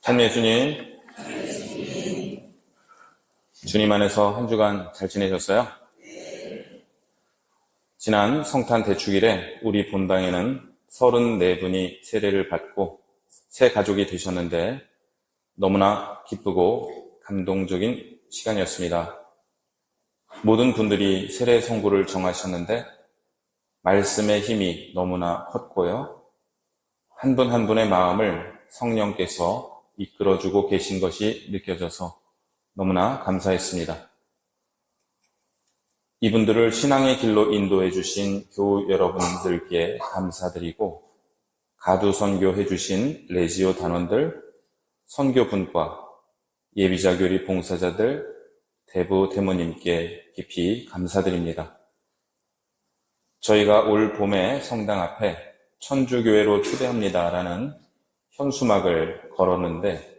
참 예수님, 주님 안에서 한 주간 잘 지내셨어요? 지난 성탄 대축일에 우리 본당에는 34분이 세례를 받고 새 가족이 되셨는데 너무나 기쁘고 감동적인 시간이었습니다. 모든 분들이 세례 선고를 정하셨는데 말씀의 힘이 너무나 컸고요. 한 분 한 분의 마음을 성령께서 이끌어주고 계신 것이 느껴져서 너무나 감사했습니다. 이분들을 신앙의 길로 인도해 주신 교우 여러분들께 감사드리고 가두 선교해 주신 레지오 단원들, 선교분과 예비자 교리 봉사자들, 대부 대모님께 깊이 감사드립니다. 저희가 올 봄에 성당 앞에 천주교회로 초대합니다라는 현수막을 걸었는데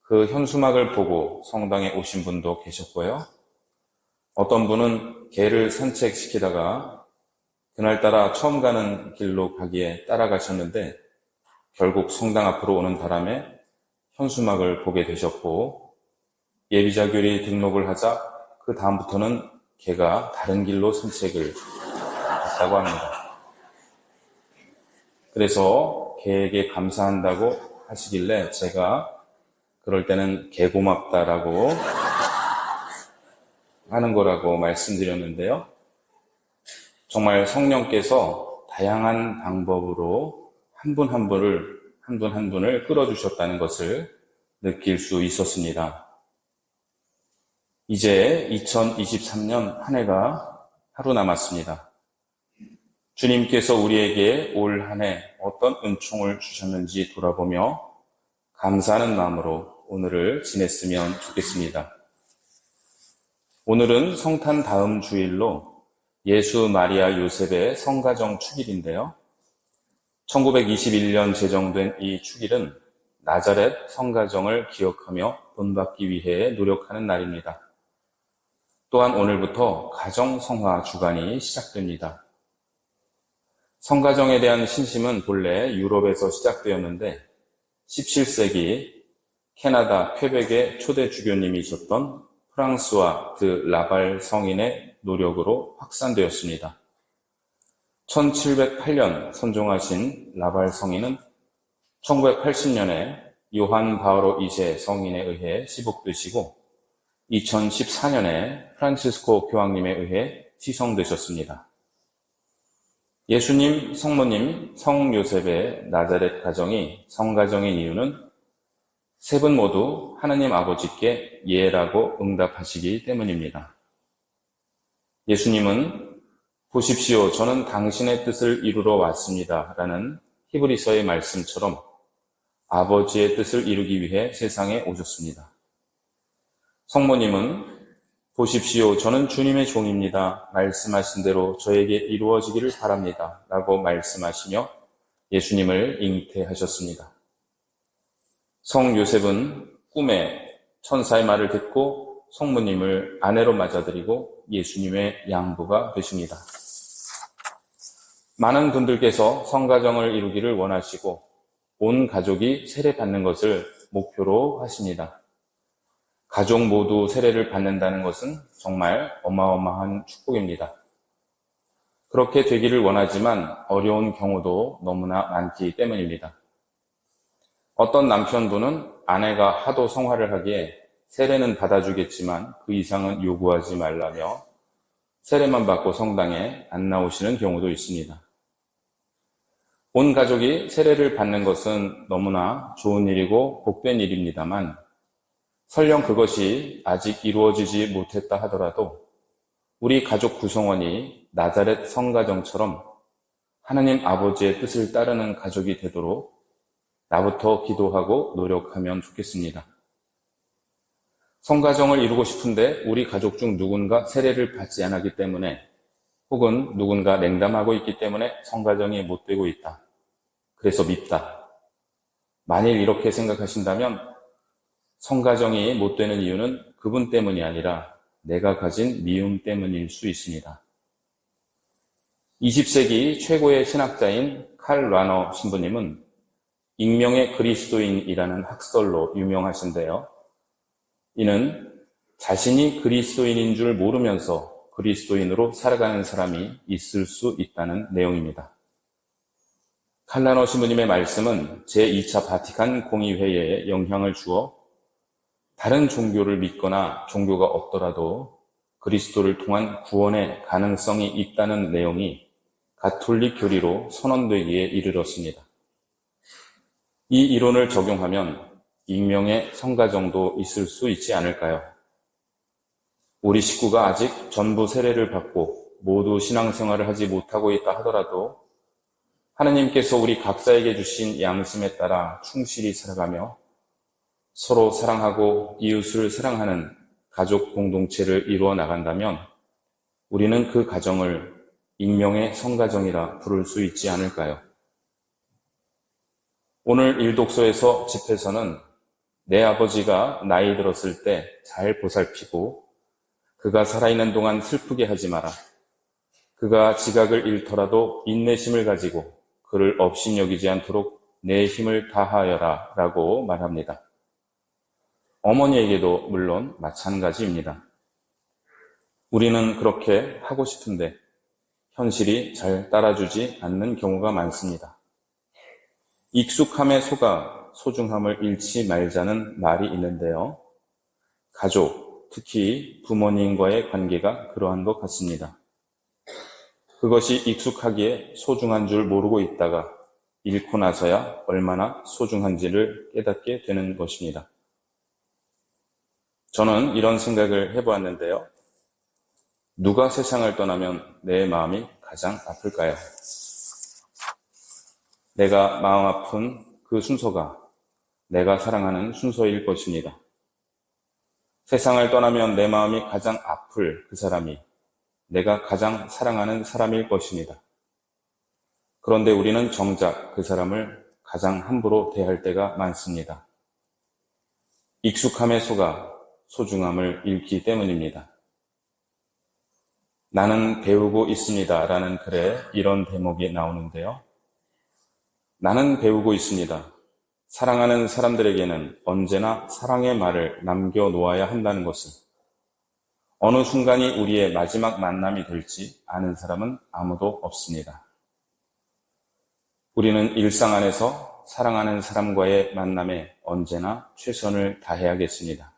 그 현수막을 보고 성당에 오신 분도 계셨고요. 어떤 분은 개를 산책시키다가 그날따라 처음 가는 길로 가기에 따라가셨는데 결국 성당 앞으로 오는 바람에 현수막을 보게 되셨고, 예비자교리 등록을 하자 그 다음부터는 개가 다른 길로 산책을 했다고 합니다. 그래서 개에게 감사한다고 하시길래 제가 그럴 때는 개고맙다라고 하는 거라고 말씀드렸는데요. 정말 성령께서 다양한 방법으로 한 분 한 분을 끌어주셨다는 것을 느낄 수 있었습니다. 이제 2023년 한 해가 하루 남았습니다. 주님께서 우리에게 올 한 해 어떤 은총을 주셨는지 돌아보며 감사하는 마음으로 오늘을 지냈으면 좋겠습니다. 오늘은 성탄 다음 주일로 예수, 마리아, 요셉의 성가정 축일인데요. 1921년 제정된 이 축일은 나자렛 성가정을 기억하며 본받기 위해 노력하는 날입니다. 또한 오늘부터 가정성화 주간이 시작됩니다. 성가정에 대한 신심은 본래 유럽에서 시작되었는데 17세기 캐나다 퀘벡의 초대 주교님이셨던 프랑스와 드 라발 성인의 노력으로 확산되었습니다. 1708년 선종하신 라발 성인은 1980년에 요한 바오로 2세 성인에 의해 시복되시고 2014년에 프란치스코 교황님에 의해 시성되셨습니다. 예수님, 성모님, 성요셉의 나자렛 가정이 성가정인 이유는 세 분 모두 하느님 아버지께 예라고 응답하시기 때문입니다. 예수님은 보십시오, 저는 당신의 뜻을 이루러 왔습니다 라는 히브리서의 말씀처럼 아버지의 뜻을 이루기 위해 세상에 오셨습니다. 성모님은 보십시오, 저는 주님의 종입니다. 말씀하신 대로 저에게 이루어지기를 바랍니다 라고 말씀하시며 예수님을 잉태하셨습니다. 성 요셉은 꿈에 천사의 말을 듣고 성모님을 아내로 맞아들이고 예수님의 양부가 되십니다. 많은 분들께서 성가정을 이루기를 원하시고 온 가족이 세례받는 것을 목표로 하십니다. 가족 모두 세례를 받는다는 것은 정말 어마어마한 축복입니다. 그렇게 되기를 원하지만 어려운 경우도 너무나 많기 때문입니다. 어떤 남편분은 아내가 하도 성화를 하기에 세례는 받아주겠지만 그 이상은 요구하지 말라며 세례만 받고 성당에 안 나오시는 경우도 있습니다. 온 가족이 세례를 받는 것은 너무나 좋은 일이고 복된 일입니다만 설령 그것이 아직 이루어지지 못했다 하더라도 우리 가족 구성원이 나자렛 성가정처럼 하나님 아버지의 뜻을 따르는 가족이 되도록 나부터 기도하고 노력하면 좋겠습니다. 성가정을 이루고 싶은데 우리 가족 중 누군가 세례를 받지 않았기 때문에 혹은 누군가 냉담하고 있기 때문에 성가정이 못 되고 있다. 그래서 밉다. 만일 이렇게 생각하신다면 성가정이 못 되는 이유는 그분 때문이 아니라 내가 가진 미움 때문일 수 있습니다. 20세기 최고의 신학자인 칼 라너 신부님은 익명의 그리스도인이라는 학설로 유명하신데요. 이는 자신이 그리스도인인 줄 모르면서 그리스도인으로 살아가는 사람이 있을 수 있다는 내용입니다. 칼라노 신부님의 말씀은 제2차 바티칸 공의회에 영향을 주어 다른 종교를 믿거나 종교가 없더라도 그리스도를 통한 구원의 가능성이 있다는 내용이 가톨릭 교리로 선언되기에 이르렀습니다. 이 이론을 적용하면 익명의 성가정도 있을 수 있지 않을까요? 우리 식구가 아직 전부 세례를 받고 모두 신앙생활을 하지 못하고 있다 하더라도 하느님께서 우리 각자에게 주신 양심에 따라 충실히 살아가며 서로 사랑하고 이웃을 사랑하는 가족 공동체를 이루어 나간다면 우리는 그 가정을 익명의 성가정이라 부를 수 있지 않을까요? 오늘 일독서에서 집에서는 내 아버지가 나이 들었을 때 잘 보살피고 그가 살아있는 동안 슬프게 하지 마라. 그가 지각을 잃더라도 인내심을 가지고 그를 업신여기지 않도록 내 힘을 다하여라 라고 말합니다. 어머니에게도 물론 마찬가지입니다. 우리는 그렇게 하고 싶은데 현실이 잘 따라주지 않는 경우가 많습니다. 익숙함에 속아 소중함을 잃지 말자는 말이 있는데요. 가족, 특히 부모님과의 관계가 그러한 것 같습니다. 그것이 익숙하기에 소중한 줄 모르고 있다가 잃고 나서야 얼마나 소중한지를 깨닫게 되는 것입니다. 저는 이런 생각을 해보았는데요. 누가 세상을 떠나면 내 마음이 가장 아플까요? 내가 마음 아픈 그 순서가 내가 사랑하는 순서일 것입니다. 세상을 떠나면 내 마음이 가장 아플 그 사람이 내가 가장 사랑하는 사람일 것입니다. 그런데 우리는 정작 그 사람을 가장 함부로 대할 때가 많습니다. 익숙함에 속아 소중함을 잃기 때문입니다. 나는 배우고 있습니다 라는 글에 이런 대목이 나오는데요. 나는 배우고 있습니다. 사랑하는 사람들에게는 언제나 사랑의 말을 남겨놓아야 한다는 것은 어느 순간이 우리의 마지막 만남이 될지 아는 사람은 아무도 없습니다. 우리는 일상 안에서 사랑하는 사람과의 만남에 언제나 최선을 다해야겠습니다.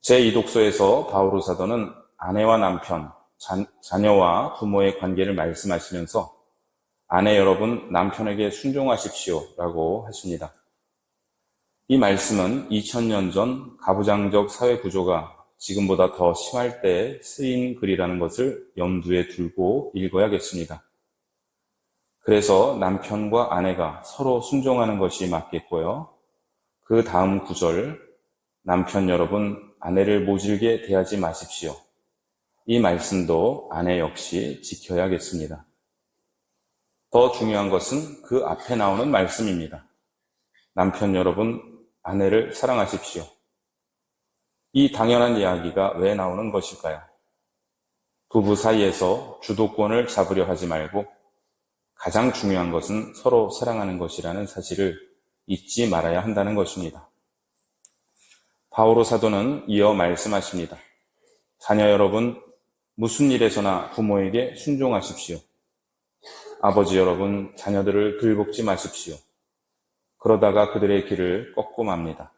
제2독서에서 바오로 사도는 아내와 남편, 자녀와 부모의 관계를 말씀하시면서 아내 여러분, 남편에게 순종하십시오 라고 하십니다. 이 말씀은 2000년 전 가부장적 사회 구조가 지금보다 더 심할 때 쓰인 글이라는 것을 염두에 두고 읽어야겠습니다. 그래서 남편과 아내가 서로 순종하는 것이 맞겠고요. 그 다음 구절, 남편 여러분, 아내를 모질게 대하지 마십시오. 이 말씀도 아내 역시 지켜야겠습니다. 더 중요한 것은 그 앞에 나오는 말씀입니다. 남편 여러분, 아내를 사랑하십시오. 이 당연한 이야기가 왜 나오는 것일까요? 부부 사이에서 주도권을 잡으려 하지 말고 가장 중요한 것은 서로 사랑하는 것이라는 사실을 잊지 말아야 한다는 것입니다. 바오로 사도는 이어 말씀하십니다. 자녀 여러분, 무슨 일에서나 부모에게 순종하십시오. 아버지 여러분, 자녀들을 들볶지 마십시오. 그러다가 그들의 길을 꺾고 맙니다.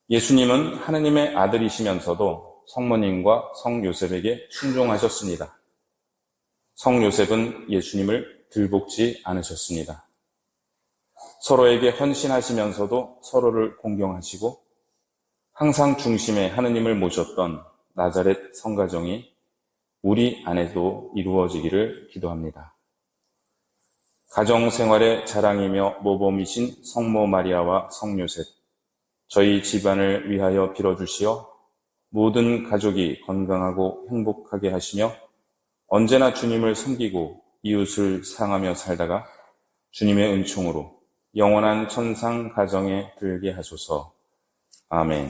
예수님은 하느님의 아들이시면서도 성모님과 성요셉에게 순종하셨습니다. 성요셉은 예수님을 들볶지 않으셨습니다. 서로에게 헌신하시면서도 서로를 공경하시고 항상 중심에 하느님을 모셨던 나자렛 성가정이 우리 안에도 이루어지기를 기도합니다. 가정생활의 자랑이며 모범이신 성모 마리아와 성요셉, 저희 집안을 위하여 빌어주시어 모든 가족이 건강하고 행복하게 하시며 언제나 주님을 섬기고 이웃을 사랑하며 살다가 주님의 은총으로 영원한 천상 가정에 들게 하소서. 아멘.